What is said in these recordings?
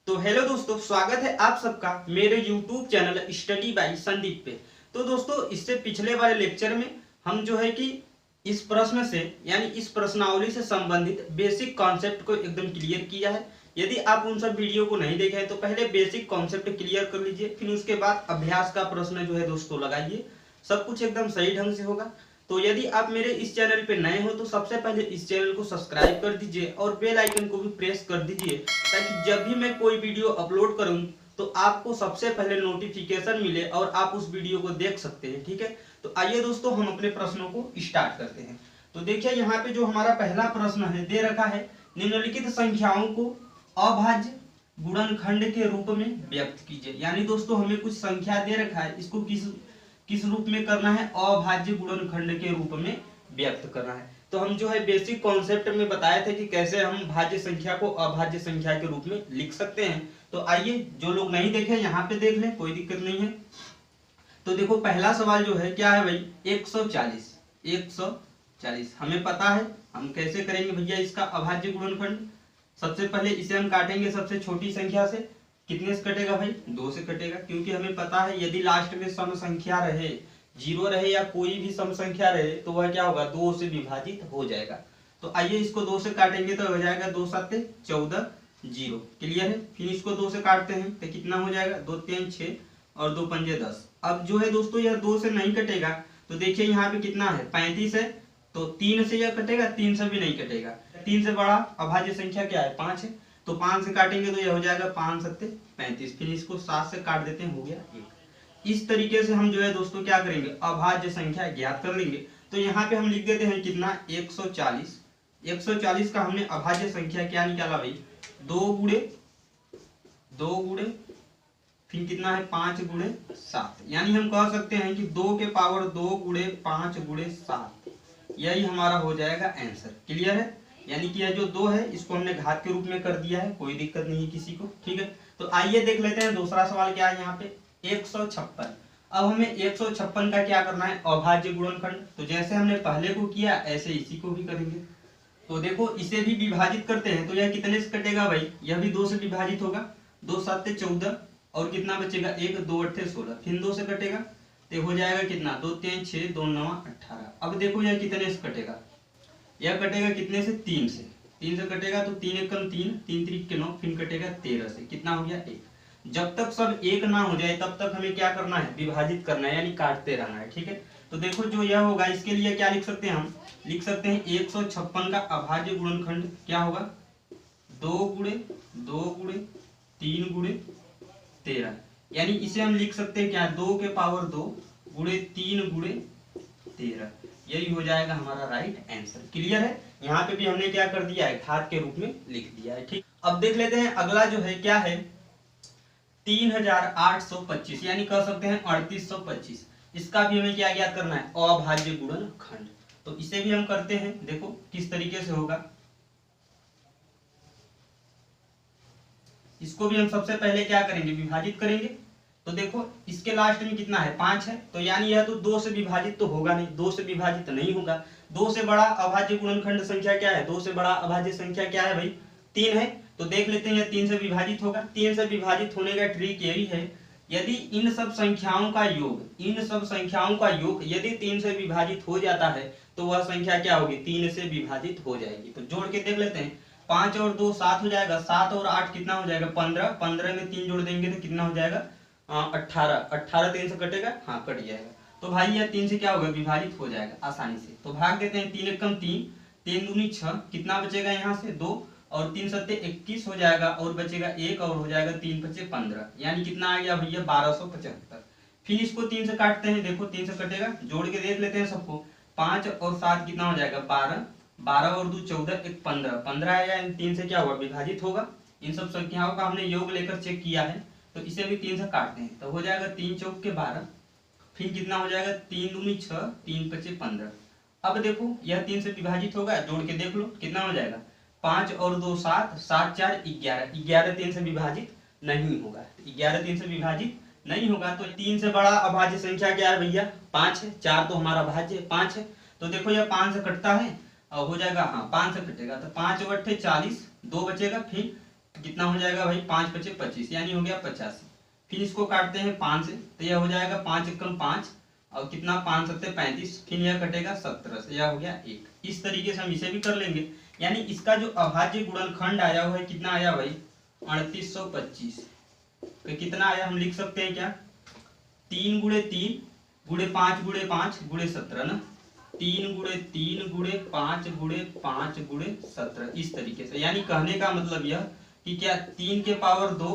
तो हेलो दोस्तों, स्वागत है आप सबका मेरे YouTube channel study bye Sandeep पे। तो दोस्तों, इससे पिछले वाले लेक्चर में हम जो है कि इस प्रश्न से यानी इस प्रश्नावली से संबंधित बेसिक कॉन्सेप्ट को एकदम क्लियर किया है। यदि आप उन सब वीडियो को नहीं देखे हैं तो पहले बेसिक कॉन्सेप्ट क्लियर कर लीजिए, फिर उसके बाद अभ्यास का प्रश्न जो है दोस्तों लगाइए। सब कुछ एकदम सही ढंग से होगा। तो यदि आप मेरे इस चैनल पे नए हो तो सबसे पहले इस चैनल को सब्सक्राइब कर दीजिए और बेल आइकन को भी प्रेस कर दीजिए, ताकि जब भी मैं कोई वीडियो अपलोड करूं तो आपको सबसे पहले नोटिफिकेशन मिले और आप उस वीडियो को देख सकते हैं। ठीक है, तो आइए दोस्तों हम अपने प्रश्नों को स्टार्ट करते हैं। तो देखिए, यहाँ पे जो हमारा पहला प्रश्न है दे रखा है, निम्नलिखित संख्याओं को अभाज्य गुणनखंड के रूप में व्यक्त कीजिए। यानी दोस्तों हमें कुछ संख्या दे रखा है, इसको किस रूप में करना है? अभाज्य गुणनखंड के रूप में व्यक्त करना है। तो हम जो है बेसिक कॉन्सेप्ट में बताए थे कि कैसे हम भाज्य संख्या को अभाज्य संख्या के रूप में लिख सकते हैं। तो आइए, जो लोग नहीं देखे यहाँ पे देख लें, कोई दिक्कत नहीं है। तो देखो, पहला सवाल जो है क्या है भाई? 140 140 हमें पता है। हम कैसे करेंगे भैया इसका अभाज्य गुणनखंड? सबसे पहले इसे हम काटेंगे सबसे छोटी संख्या से। कितने से कटेगा भाई? 2 से कटेगा, क्योंकि हमें पता है यदि लास्ट में सम संख्या रहे, 0 रहे या कोई भी सम संख्या रहे, तो वह क्या होगा? 2 से विभाजित हो जाएगा। तो आइए इसको 2 से काटेंगे तो हो जाएगा 2 7 14 0। क्लियर है? फिर इसको 2 से काटते हैं तो कितना हो जाएगा? 2 3 6 और 2 5 10। अब जो है दोस्तों यह 2 से नहीं कटेगा, तो देखिए यहाँ पे कितना है? 35 है। तो 3 से यह कटेगा? 3 से भी नहीं कटेगा। 3 से बड़ा अभाज्य संख्या क्या है? 5 है। तो 5 से काटेंगे तो यह हो जाएगा 5 7 35। फिर इसको 7 से काट देते हैं, हो गया 1। इस तरीके से हम जो है दोस्तों क्या करेंगे? अभाज्य संख्या ज्ञात कर लेंगे। तो यहाँ पे हम लिख देते हैं कितना? 140। 140 का हमने अभाज्य संख्या क्या निकाला भाई? 2 गुणे फिर कितना है? 5 गुणे 7। यानी हम कह सकते हैं कि 2 के पावर 2 गुणे 5 गुणे 7, यही हमारा हो जाएगा आंसर। क्लियर है? यानी कि यह जो 2 है इसको हमने घात के रूप में कर दिया है, कोई दिक्कत नहीं है किसी को। ठीक है, तो आइए देख लेते हैं दूसरा सवाल क्या है यहाँ पे। 156। अब हमें 156 का क्या करना है? अभाज्य गुणनखंड। तो जैसे हमने पहले को किया ऐसे इसी को भी करेंगे। तो देखो, इसे भी विभाजित करते हैं तो यह कितने से कटेगा भाई? यह भी 2 से विभाजित होगा। 2 7 14 और कितना बचेगा? 1 2 8 16। फिर 2 से कटेगा तो हो जाएगा कितना? 2 3 6 2 9 18। अब देखो यह कितने से कटेगा? यह कटेगा कितने से? 3 से। 3 से कटेगा तो 3 एकम 3, 3 त्रिक 9, फिर कटेगा 13 से। कितना हो गया? 1। जब तक सब एक ना हो जाए तब तक हमें क्या करना है? विभाजित करना है, यानी काटते रहना है। ठीक है, तो देखो जो यह होगा इसके लिए क्या लिख सकते हैं? हम लिख सकते हैं 156 का अभाज्य गुणनखंड क्या होगा? 2 गुणे 3 गुणे 13। यानी इसे हम लिख सकते हैं क्या? 2 के पावर 2 गुणे 3 गुणे 13। यही हो जाएगा हमारा राइट आंसर। क्लियर है? यहाँ पे भी हमने क्या कर दिया है? घात के रूप में लिख दिया है। ठीक, अब देख लेते हैं अगला जो है क्या है? 3825, यानी कह सकते हैं 3825। इसका भी हमें क्या ज्ञात करना है? अभाज्य गुणनखंड। तो इसे भी हम करते हैं, देखो किस तरीके से होगा। इसको भी हम सबसे पहले क्या करेंगे? विभाजित करेंगे। तो देखो इसके लास्ट में कितना है? 5 है। तो यानी यह तो 2 से विभाजित तो होगा नहीं, 2 से विभाजित नहीं होगा। 2 से बड़ा अभाज्य गुणनखंड संख्या क्या है? 2 से बड़ा अभाज्य संख्या क्या है भाई? 3 है। तो देख लेते हैं यह 3 से विभाजित होगा। 3 से विभाजित होने का ट्रिक यही है, यदि इन सब संख्याओं का योग यदि 3 से विभाजित हो जाता है तो वह संख्या क्या होगी? 3 से विभाजित हो जाएगी। तो जोड़ के देख लेते हैं। 5 और 2 7 हो जाएगा। 7 और 8 कितना हो जाएगा? 15। 15 में 3 जोड़ देंगे तो कितना हो जाएगा? 18। 18 3 से कटेगा? हाँ, कट जाएगा। तो भाई यह 3 से क्या होगा? विभाजित हो जाएगा आसानी से। तो भाग देते हैं। 3 एकम 3, 3 दूनी 6। कितना बचेगा यहाँ से? 2 और 3 सत्ते 21 हो जाएगा और बचेगा 1 और हो जाएगा 3 5 15। यानी कितना आ गया भैया? 1275। फिर इसको 3 से काटते हैं। देखो 3 से कटेगा, जोड़ के देख लेते हैं सबको। 5 और 7 कितना हो जाएगा? 12। 12 और 2 14, 1 15। 15 आया, 3 से क्या होगा? विभाजित होगा। इन सब संख्याओं का हमने योग लेकर चेक किया है, तो इसे भी 3 से काटते हैं तो हो जाएगा 3 चौक के 12। फिर कितना हो जाएगा? 3 दूनी 6, 3 5 15। अब देखो यह 3 से विभाजित होगा, जोड़ के देख लो कितना हो जाएगा? 5 और 2 7, 7 4 11। 11 3 से विभाजित नहीं होगा। 11 3 से विभाजित नहीं होगा। तो 3 से बड़ा अभाज्य संख्या क्या है भैया? 5 है। 4 तो हमारा भाज्य 5 है। तो देखो यह 5 से कटता है और हो जाएगा, हाँ 5 से कटेगा तो 5 और 8 40, 2 बचेगा। फिर कितना हो जाएगा भाई, 5 पचे 25 यानी हो गया 85। फिर इसको काटते हैं 5 से, तो यह हो जाएगा 5 एकम 5 और कितना 5 सत्ते 35, फिर यह कटेगा 17 से, यह हो गया 1। इस तरीके से हम इसे भी कर लेंगे। यानी इसका जो अभाज्य गुणनखंड आया हुआ है कितना आया भाई, 3825। तो कितना आया हम लिख सकते हैं क्या, 3 गुणे 3 गुणे 5 गुणे 5 गुणे 17 ना, 3 गुणे 3 गुणे 5 गुणे 5 गुणे 17, इस तरीके से। यानी कहने का मतलब यह कि क्या 3 के पावर 2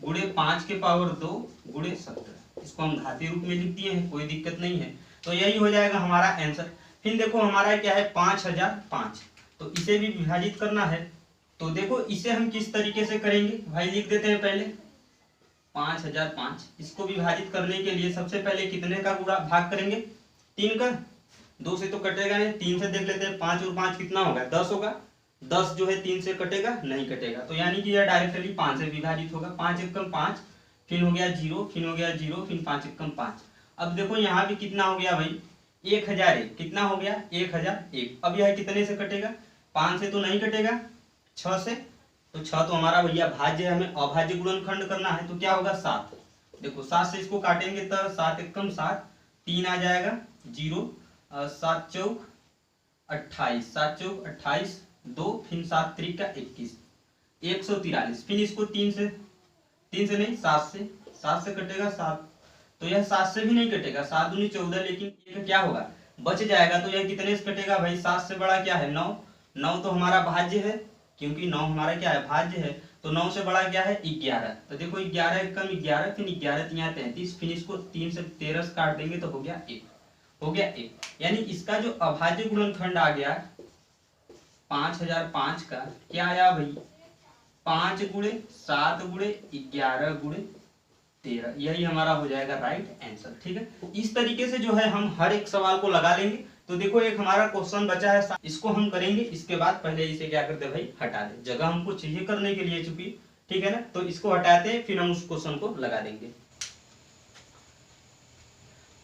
गुणे 5 के पावर 2 गुणे 17, इसको हम घातीय रूप में लिख दिए हैं, कोई दिक्कत नहीं है। तो यही हो जाएगा हमारा आंसर। फिर देखो हमारा क्या है 5005, तो इसे भी विभाजित करना है। तो देखो इसे हम किस तरीके से करेंगे भाई, लिख देते हैं पहले 5005। इसको विभाजित करने के लिए सबसे पहले कितने का गुणा भाग करेंगे, 3 का। 2 से तो कटेगा नहीं, 3 से देख लेते हैं, 5 और 5 कितना होगा, 10 होगा। 10 जो है 3 से कटेगा नहीं कटेगा, तो यानी कि यह डायरेक्टली 5 से विभाजित होगा। 5 एकम 5, फिर हो गया 0, फिर हो गया 0, फिर 5 एकम 5। अब देखो यहाँ भी कितना हो गया भाई, 1001, कितना हो गया 1001। अब यह कितने से कटेगा, 5 से तो नहीं कटेगा, 6 से। तो 6 तो हमारा भैया भाज्य है, हमें अभाज्य गुणनखंड करना है, तो क्या होगा 7। देखो 7 से इसको काटेंगे तो 7 एकम 7, 3 आ जाएगा 0, 7 चौक 28, 7 चौक 28, 2 फिर 7 त्रिक का 21, 143। फिर इसको 3 से नहीं 7 से कटेगा 7, तो यह 7 से भी नहीं कटेगा, 7 दूनी 14, लेकिन एक क्या होगा बच जाएगा। तो यह कितने से कटेगा भाई, 7 से बड़ा क्या है 9, 9 तो हमारा भाज्य है, क्योंकि 9 हमारा क्या है भाज्य है। तो 9 से बड़ा क्या है 11, तो देखो 11 एकम 11, फिर 11 तिया 33, फिर इसको 3 से 13 से काट देंगे तो हो गया 1, हो गया 1। यानी इसका जो अभाज्य गुणनखंड आ गया 5005 का क्या आया भाई, 5 गुणे 7 गुणे 11 गुणे 13, यही हमारा हो जाएगा राइट आंसर। ठीक है, इस तरीके से जो है हम हर एक सवाल को लगा लेंगे। तो देखो एक हमारा क्वेश्चन बचा है, इसको हम करेंगे, इसके बाद पहले इसे क्या करते भाई हटा दे, जगह हमको चाहिए करने के लिए चूंकि, ठीक है ना। तो इसको हटाते हैं, फिर हम उस क्वेश्चन को लगा देंगे।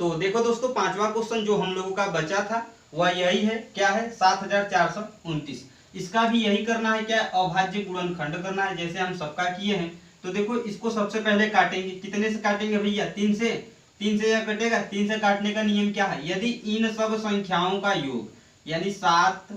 तो देखो दोस्तों पांचवा क्वेश्चन जो हम लोगों का बचा था वह यही है, क्या है 7429। इसका भी यही करना है, क्या अभाज्य गुणनखंड करना है, जैसे हम सबका किए हैं। तो देखो इसको सबसे पहले काटेंगे, कितने से काटेंगे भैया, 3 से। 3 से यह कटेगा, 3 से काटने का नियम क्या है, यदि इन सब संख्याओं का योग, यानी 7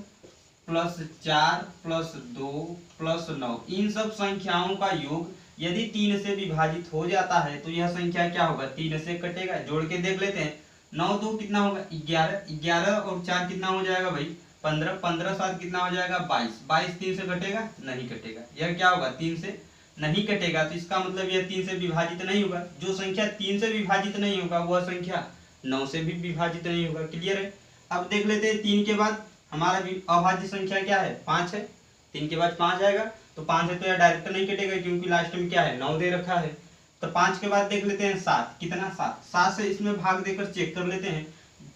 प्लस 4 प्लस 2 प्लस 9, इन सब संख्याओं का योग यदि 3 से विभाजित हो जाता है तो यह संख्या क्या होगा, 3 से कटेगा। जोड़ के देख लेते हैं, 9 2 कितना होगा 11, 11 और 4 कितना हो जाएगा भाई 15, 15 7 कितना हो जाएगा 22, 22 3 से कटेगा नहीं कटेगा, यह क्या होगा 3 से नहीं कटेगा। तो इसका मतलब यह 3 से विभाजित नहीं होगा। जो संख्या 3 से विभाजित नहीं होगा वह संख्या 9 से भी विभाजित नहीं होगा। क्लियर है। अब देख लेते हैं 3 के बाद हमारा अभाज्य संख्या क्या है 5 है, 3 के बाद 5 आएगा। तो 5 है तो यह डायरेक्ट नहीं कटेगा क्योंकि लास्ट में क्या है 9 दे रखा है। तो 5 के बाद देख लेते हैं 7, कितना 7, 7 से इसमें भाग देकर चेक कर लेते हैं।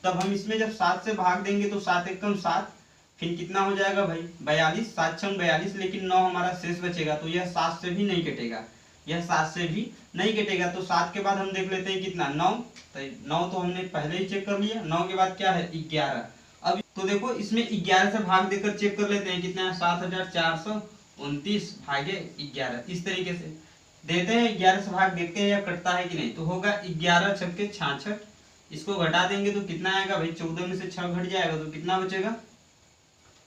तब हम इसमें जब 7 से भाग देंगे तो 7 एकम 7, फिर कितना हो जाएगा भाई 42, 7 छंग 42, लेकिन 9 हमारा शेष बचेगा तो यह 7 से भी नहीं कटेगा, यह 7 से भी नहीं कटेगा। तो 7 के बाद हम देख लेते हैं कितना 9, तो 9 तो हमने पहले ही चेक कर लिया। 9 के बाद क्या है 11। अब तो देखो इसमें 11 से भाग देकर चेक कर लेते हैं कितना है 7429 भागे 11, इस तरीके से देते हैं। 11 से भाग देखते हैं या कटता है कि नहीं। तो होगा 11 छक्के 66, इसको घटा देंगे तो कितना आएगा भाई 14 में से 6 घट जाएगा तो कितना बचेगा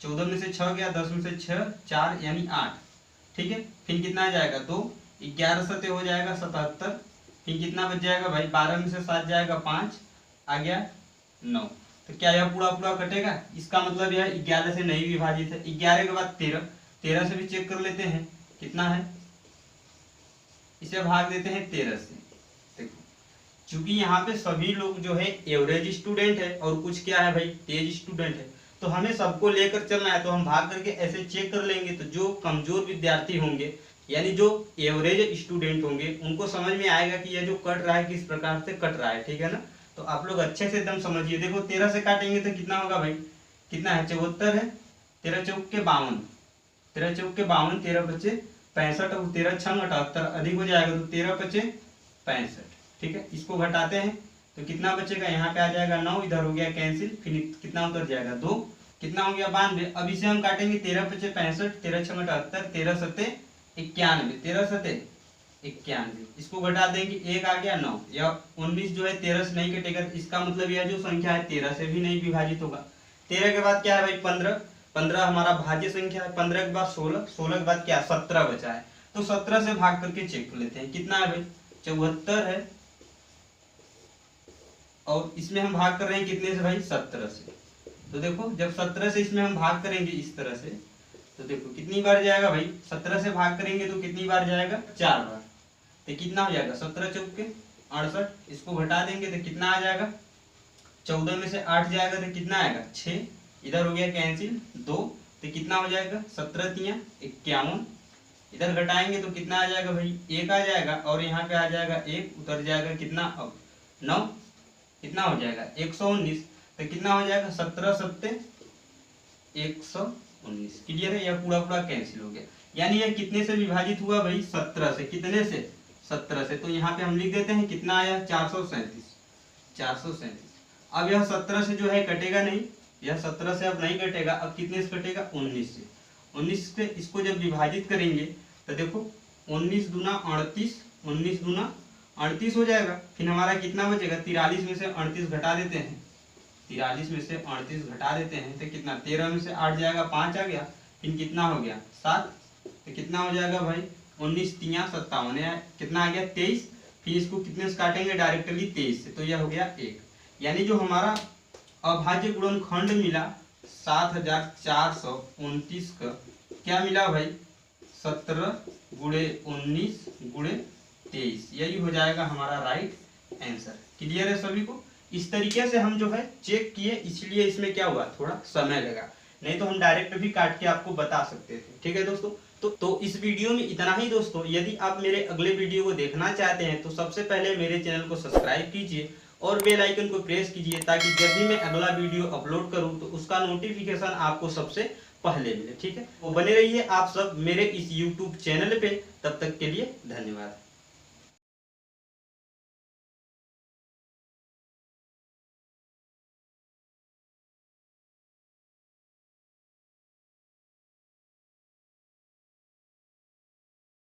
14 में से 6 गया, 10 में से 6 4 यानी 8। ठीक है, फिर कितना आ जाएगा 2, 11 सते हो जाएगा 77, फिर कितना बच जाएगा भाई 12 में से 7 जाएगा 5, आ गया 9। तो क्या यह पूरा पूरा कटेगा, इसका मतलब यह 11 से नहीं विभाजित है। 11 के बाद 13, 13 से भी चेक कर लेते हैं कितना है, इसे भाग देते हैं 13 से। देखो चूंकि यहाँ पे सभी लोग जो है एवरेज स्टूडेंट है और कुछ क्या है भाई तेज स्टूडेंट है, तो हमें सबको लेकर चलना है। तो हम भाग करके ऐसे चेक कर लेंगे। तो जो कमजोर विद्यार्थी होंगे यानी जो एवरेज स्टूडेंट होंगे उनको समझ में आएगा कि यह जो कट रहा है किस प्रकार से कट रहा है। ठीक है ना, तो आप लोग अच्छे से एकदम समझिए। देखो 13 से काटेंगे तो कितना होगा भाई, कितना है 74 है, 13 चौक के 52, 13 चौक के 52, 13 बचे 65 और 13 छंग 78 अधिक हो जाएगा तो 13 बचे 65। ठीक है, इसको घटाते हैं तो कितना बचेगा, यहाँ पे आ जाएगा 9, इधर हो गया कैंसिल, फिर कितना उतर जाएगा 2, कितना हो गया 92। अब इसे हम काटेंगे 13 बचे 65, 13 छंग 78, 13 सत्ते 91, 13 सते 91, इसको घटा देंगे 1 आ गया 9, या 19 जो है 13 से नहीं कटेगा, इसका मतलब यह जो संख्या है 13 से भी नहीं विभाजित होगा। 13 के बाद क्या है भाई 15, 15 हमारा भाज्य संख्या है, 15 के बाद 16, 16 के बाद क्या 17 बचा है, तो 17 से भाग करके चेक कर लेते हैं कितना है भाई 74 है, और इसमें हम भाग कर रहे हैं कितने से भाई 17 से। तो देखो जब 17 से इसमें हम भाग करेंगे इस तरह से, तो देखो कितनी बार जाएगा भाई 17 से भाग करेंगे तो कितनी बार जाएगा 4 बार, तो कितना हो जाएगा 17 चौके 68, इसको घटा देंगे तो कितना आ जाएगा 14 में से 8 जाएगा तो कितना आएगा 6, इधर हो गया कैंसिल 2, तो कितना हो जाएगा 17 तिया 51, इधर घटाएंगे तो कितना आ जाएगा भाई 1 आ जाएगा, और यहाँ पे आ जाएगा 1, उतर जाएगा कितना अब 9, कितना हो जाएगा 119, तो कितना हो जाएगा 17 सत्ते 119। क्लियर है, यह पूरा पूरा कैंसिल हो गया। यानी यह कितने से विभाजित हुआ भाई 17 से, कितने से 17 से, तो यहाँ पे हम लिख देते हैं कितना आया 437, 437। अब यह 17 से जो है कटेगा नहीं, यह 17 से अब नहीं कटेगा, अब कितने से कटेगा 19 से, 19 से इसको जब विभाजित करेंगे तो देखो 19 दूना 38, 19 दूना 38 हो जाएगा, फिर हमारा कितना बचेगा 43 में से 38 घटा देते हैं, 43 में से 38 घटा देते हैं तो कितना 13 में से 8 जाएगा 5 आ गया, फिर कितना हो गया 7, तो कितना हो जाएगा भाई 19 तिया 57, कितना आ गया 23, फिर इसको कितने से काटेंगे डायरेक्टली 23 से, तो यह हो गया 1। यानी जो हमारा अभाज्य गुणनखंड मिला 7429 का क्या मिला भाई 17 गुणे 19 गुणे 23, यही हो जाएगा हमारा राइट आंसर। क्लियर है सभी को। इस तरीके से हम जो है चेक किए, इसलिए इसमें क्या हुआ थोड़ा समय लगा, नहीं तो हम डायरेक्ट भी काट के आपको बता सकते थे। ठीक है दोस्तों, तो इस वीडियो में इतना ही दोस्तों। यदि आप मेरे अगले वीडियो को देखना चाहते हैं तो सबसे पहले मेरे चैनल को सब्सक्राइब कीजिए और बेल आइकन को प्रेस कीजिए, ताकि जब भी मैं अगला वीडियो अपलोड करूं तो उसका नोटिफिकेशन आपको सबसे पहले मिले। ठीक है, तो बने रहिए आप सब मेरे इस YouTube चैनल पे। तब तक के लिए धन्यवाद।